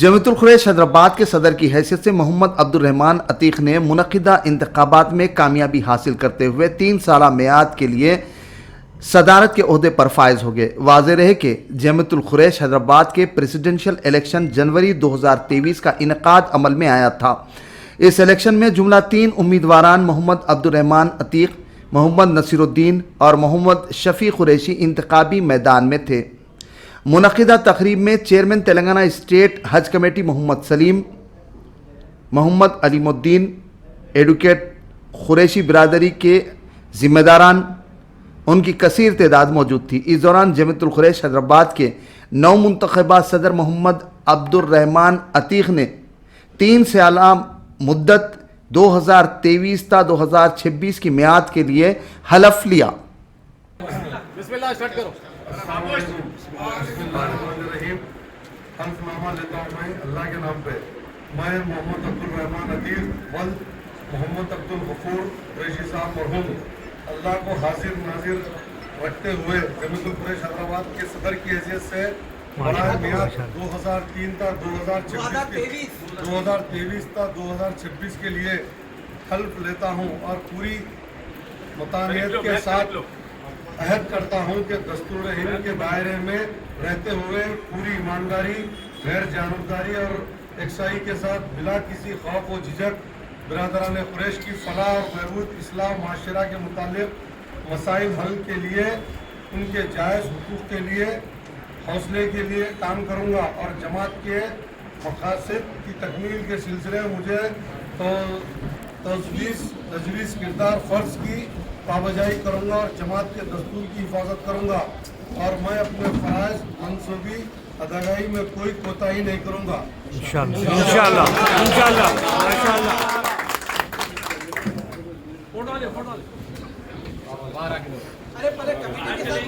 جمیعت القریش حیدرآباد کے صدر کی حیثیت سے محمد عبدالرحمان عتیق نے منعقدہ انتخابات میں کامیابی حاصل کرتے ہوئے 3 سالہ میعاد کے لیے صدارت کے عہدے پر فائز ہو گئے۔ واضح رہے کہ جمیعت القریش حیدرآباد کے پریزیڈنشل الیکشن جنوری 2023 کا انعقاد عمل میں آیا تھا۔ اس الیکشن میں جملہ 3 امیدواران محمد عبدالرحمان عتیق، محمد نصیر الدین اور محمد شفیع قریشی انتخابی میدان میں تھے۔ منعقدہ تقریب میں چیئرمین تلنگانہ اسٹیٹ حج کمیٹی محمد سلیم، محمد علیم الدین، ایڈوکیٹ قریشی برادری کے ذمہ داران، ان کی کثیر تعداد موجود تھی۔ اس دوران جمیعت القریش حیدرآباد کے نو منتخبہ صدر محمد عبدالرحمان عتیق نے 3 سالہ مدت 2023 تا 2026 کی میعاد کے لیے حلف لیا۔ بسم اللہ اسٹارٹ کرو۔ حلف نامہ لیتا ہوں میں اللہ کے نام پہ۔ میں محمد عبدالرحمان عتیق ولد محمد عبدالغفور قریشی صاحب مرحوم اللہ کو حاضر ناظر رکھتے ہوئے جمیعت القریش حیدرآباد کے صدر کی حیثیت سے برائے میعاد 2003 تا 2023 تا 2026 کے لیے حلف لیتا ہوں اور پوری مطانعت کے ساتھ عہد کرتا ہوں کہ دستور ہند کے دائرے میں رہتے ہوئے پوری ایمانداری، غیر جانبداری اور یکسائی کے ساتھ بلا کسی خوف و جھجک برادران قریش کی فلاح اور بہبود، اصلاح معاشرہ کے متعلق مسائل حل کے لیے، ان کے جائز حقوق کے لیے، حوصلے کے لیے کام کروں گا اور جماعت کے مقاصد کی تکمیل کے سلسلے میں مجھے تجویز کردار فرض کی پابجائی کروں گا اور جماعت کے دستور کی حفاظت کروں گا اور میں اپنے فرائض منصوبی ادائیگی میں کوئی کوتاہی نہیں کروں گا انشاءاللہ ماشاءاللہ۔ ارے پہلے کمیٹی کے ساتھ